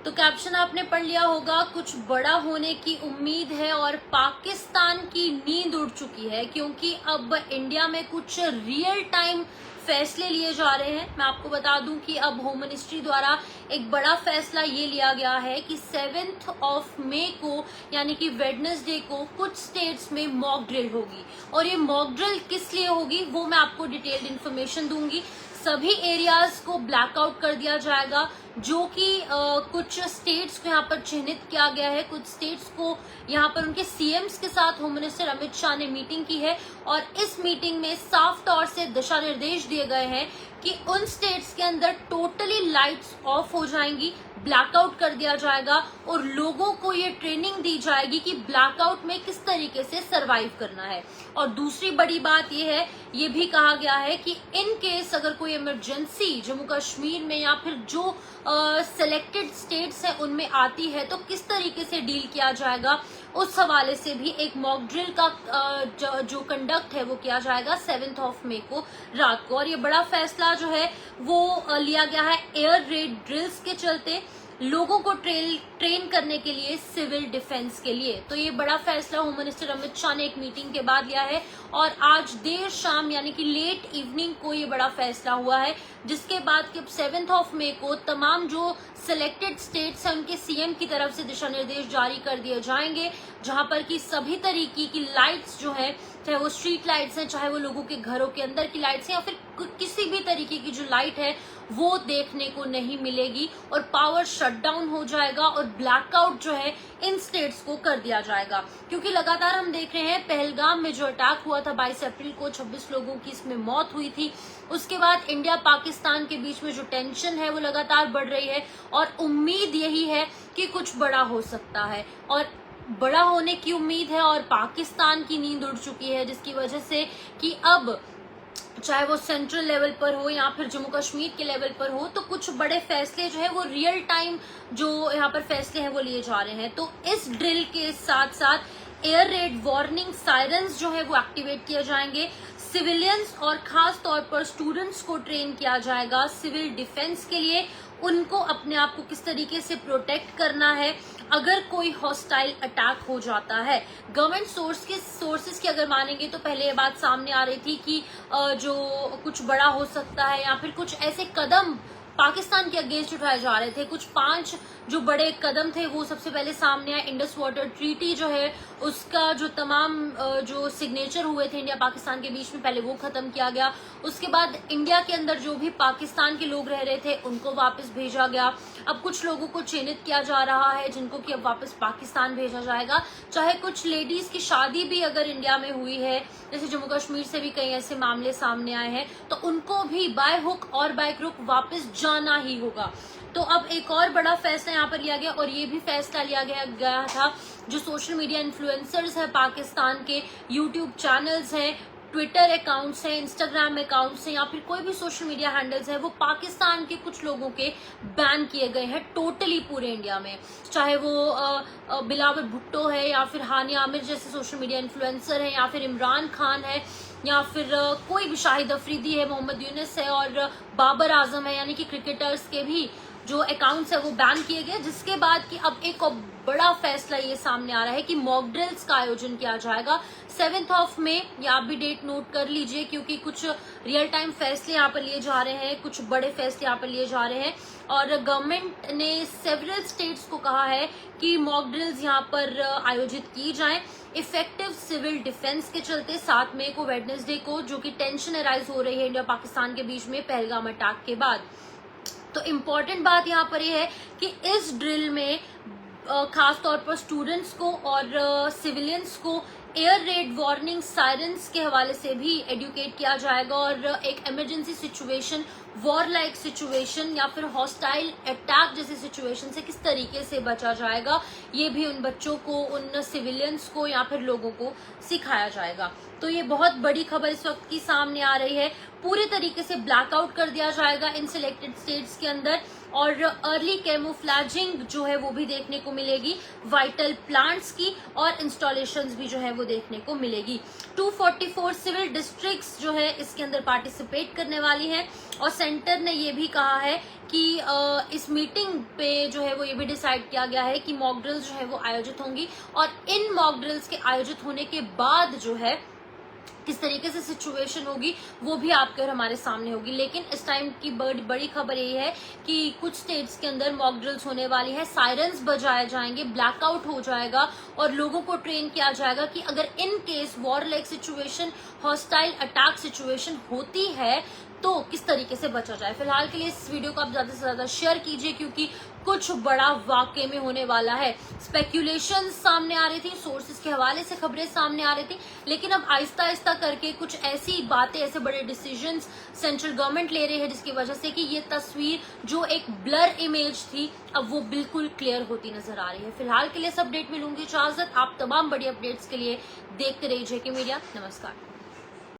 तो कैप्शन आपने पढ़ लिया होगा, कुछ बड़ा होने की उम्मीद है और पाकिस्तान की नींद उड़ चुकी है, क्योंकि अब इंडिया में कुछ रियल टाइम फैसले लिए जा रहे हैं। मैं आपको बता दूं कि अब होम मिनिस्ट्री द्वारा एक बड़ा फैसला ये लिया गया है कि 7 मई को यानी कि वेडनेसडे को कुछ स्टेट्स में मॉक ड्रिल होगी। और ये मॉक ड्रिल किस लिए होगी वो मैं आपको डिटेल्ड इन्फॉर्मेशन दूंगी। सभी एरियाज को ब्लैकआउट कर दिया जाएगा, जो कि कुछ स्टेट्स को यहाँ पर चिन्हित किया गया है। कुछ स्टेट्स को यहाँ पर उनके सीएम्स के साथ होम मिनिस्टर अमित शाह ने मीटिंग की है और इस मीटिंग में साफ तौर से दिशा निर्देश दिए गए हैं कि उन स्टेट्स के अंदर टोटली लाइट्स ऑफ हो जाएंगी, ब्लैकआउट कर दिया जाएगा और लोगों को ये ट्रेनिंग दी जाएगी कि ब्लैकआउट में किस तरीके से सरवाइव करना है। और दूसरी बड़ी बात ये है, ये भी कहा गया है कि इन केस अगर कोई इमरजेंसी जम्मू कश्मीर में या फिर जो सिलेक्टेड स्टेट्स हैं उनमें आती है तो किस तरीके से डील किया जाएगा, उस हवाले से भी एक मॉक ड्रिल का जो कंडक्ट है वो किया जाएगा 7 मई को रात को। और ये बड़ा फैसला जो है वो लिया गया है एयर रेड ड्रिल्स के चलते, लोगों को ट्रेन करने के लिए, सिविल डिफेंस के लिए। तो ये बड़ा फैसला होम मिनिस्टर अमित शाह ने एक मीटिंग के बाद लिया है और आज देर शाम यानी कि लेट इवनिंग को ये बड़ा फैसला हुआ है, जिसके बाद कि अब 7 मई को तमाम जो सिलेक्टेड स्टेट्स हैं उनके सीएम की तरफ से दिशा निर्देश जारी कर दिए जाएंगे, जहां पर कि सभी तरीके की लाइट्स जो है, चाहे वो स्ट्रीट लाइट्स हैं, चाहे वो लोगों के घरों के अंदर की लाइट्स हैं या फिर किसी भी तरीके की जो लाइट है वो देखने को नहीं मिलेगी और पावर शटडाउन हो जाएगा और ब्लैकआउट जो है इन स्टेट्स को कर दिया जाएगा। क्योंकि लगातार हम देख रहे हैं पहलगाम में जो अटैक हुआ था 22 अप्रैल को, 26 लोगों की इसमें मौत हुई थी। उसके बाद इंडिया पाकिस्तान के बीच में जो टेंशन है वो लगातार बढ़ रही है और उम्मीद यही है कि कुछ बड़ा हो सकता है और बड़ा होने की उम्मीद है और पाकिस्तान की नींद उड़ चुकी है, जिसकी वजह से कि अब चाहे वो सेंट्रल लेवल पर हो या फिर जम्मू कश्मीर के लेवल पर हो, तो कुछ बड़े फैसले जो है वो रियल टाइम जो यहाँ पर फैसले हैं वो लिए जा रहे हैं। तो इस ड्रिल के साथ साथ एयर रेड वार्निंग सायरन्स जो है वो एक्टिवेट किए जाएंगे, सिविलियंस और खास तौर पर स्टूडेंट्स को ट्रेन किया जाएगा सिविल डिफेंस के लिए, उनको अपने आप को किस तरीके से प्रोटेक्ट करना है अगर कोई हॉस्टाइल अटैक हो जाता है। गवर्नमेंट सोर्सेस की अगर मानेंगे तो पहले ये बात सामने आ रही थी कि जो कुछ बड़ा हो सकता है या फिर कुछ ऐसे कदम पाकिस्तान के अगेंस्ट उठाए जा रहे थे। कुछ 5 जो बड़े कदम थे वो सबसे पहले सामने आए। इंडस वाटर ट्रीटी जो है उसका जो तमाम जो सिग्नेचर हुए थे इंडिया पाकिस्तान के बीच में, पहले वो खत्म किया गया। उसके बाद इंडिया के अंदर जो भी पाकिस्तान के लोग रह रहे थे उनको वापस भेजा गया। अब कुछ लोगों को चयनित किया जा रहा है जिनको कि अब वापस पाकिस्तान भेजा जाएगा। चाहे कुछ लेडीज की शादी भी अगर इंडिया में हुई है, जैसे जम्मू कश्मीर से भी कई ऐसे मामले सामने आए हैं, तो उनको भी बाय हुक और बाय क्रुक वापस जाना ही होगा। तो अब एक और बड़ा फैसला यहाँ पर लिया गया और ये भी फैसला लिया गया था जो सोशल मीडिया इन्फ्लुएंसर्स है पाकिस्तान के, यूट्यूब चैनल्स हैं, ट्विटर अकाउंट्स हैं, इंस्टाग्राम अकाउंट्स हैं या फिर कोई भी सोशल मीडिया हैंडल्स है, वो पाकिस्तान के कुछ लोगों के बैन किए गए हैं टोटली पूरे इंडिया में। चाहे वो बिलावल भुट्टो है या फिर हानिया आमिर जैसे सोशल मीडिया इन्फ्लुएंसर है या फिर इमरान खान है या फिर कोई भी शाहिद अफरीदी है, मोहम्मद यूनिस है और बाबर आजम है, यानी कि क्रिकेटर्स के भी जो अकाउंट्स है वो बैन किए गए। जिसके बाद कि अब एक बड़ा फैसला ये सामने आ रहा है कि मॉक ड्रिल्स का आयोजन किया जाएगा 7 मई। या आप भी डेट नोट कर लीजिए क्योंकि कुछ रियल टाइम फैसले यहाँ पर लिए जा रहे हैं, कुछ बड़े फैसले यहाँ पर लिए जा रहे हैं और गवर्नमेंट ने सेवरल स्टेट्स को कहा है कि मॉक ड्रिल्स यहाँ पर आयोजित की जाएं इफेक्टिव सिविल डिफेंस के चलते 7 मई को वेडनेसडे को, जो कि टेंशन अराइज हो रही है इंडिया पाकिस्तान के बीच में पहलगाम अटैक के बाद। तो इम्पोर्टेंट बात यहाँ पर यह है कि इस ड्रिल में खास तौर पर स्टूडेंट्स को और सिविलियंस को एयर रेड वार्निंग सायरन्स के हवाले से भी एडुकेट किया जाएगा और एक emergency situation, war like situation या फिर हॉस्टाइल अटैक जैसे सिचुएशन से किस तरीके से बचा जाएगा, ये भी उन बच्चों को, उन सिविलियंस को या फिर लोगों को सिखाया जाएगा। तो ये बहुत बड़ी खबर इस वक्त की सामने आ रही है। पूरे तरीके से ब्लैकआउट कर दिया जाएगा इन सिलेक्टेड स्टेट्स के अंदर और अर्ली कैमोफ्लैजिंग जो है वो भी देखने को मिलेगी, वाइटल प्लांट्स की और इंस्टॉलेशंस भी जो है वो देखने को मिलेगी। 244 सिविल डिस्ट्रिक्ट्स जो है इसके अंदर पार्टिसिपेट करने वाली हैं और सेंटर ने ये भी कहा है कि इस मीटिंग पे जो है वो ये भी डिसाइड किया गया है कि मॉक ड्रिल्स जो है वो आयोजित होंगी और इन मॉक ड्रिल्स के आयोजित होने के बाद जो है किस तरीके से सिचुएशन होगी वो भी आपके और हमारे सामने होगी। लेकिन इस टाइम की बड़ी खबर ये है कि कुछ स्टेट्स के अंदर मॉक ड्रिल्स होने वाली है, सायरन्स बजाए जाएंगे, ब्लैकआउट हो जाएगा और लोगों को ट्रेन किया जाएगा कि अगर in case war like situation, hostile attack situation होती है तो किस तरीके से बचा जाए। फिलहाल के लिए इस वीडियो को आप ज्यादा से ज्यादा शेयर कीजिए क्योंकि कुछ बड़ा वाकई में होने वाला है। स्पेक्यूलेशन सामने आ रही थी, सोर्सेज के हवाले से खबरें सामने आ रही थी, लेकिन अब आहिस्ता आहिस्ता करके कुछ ऐसी बातें, ऐसे बड़े डिसीजंस सेंट्रल गवर्नमेंट ले रही है जिसकी वजह से कि ये तस्वीर जो एक ब्लर इमेज थी अब वो बिल्कुल क्लियर होती नजर आ रही है। फिलहाल के लिए इस अपडेट में लूंगी इजाजत। आप तमाम बड़ी अपडेट्स के लिए देखते रहिए जेके मीडिया। नमस्कार।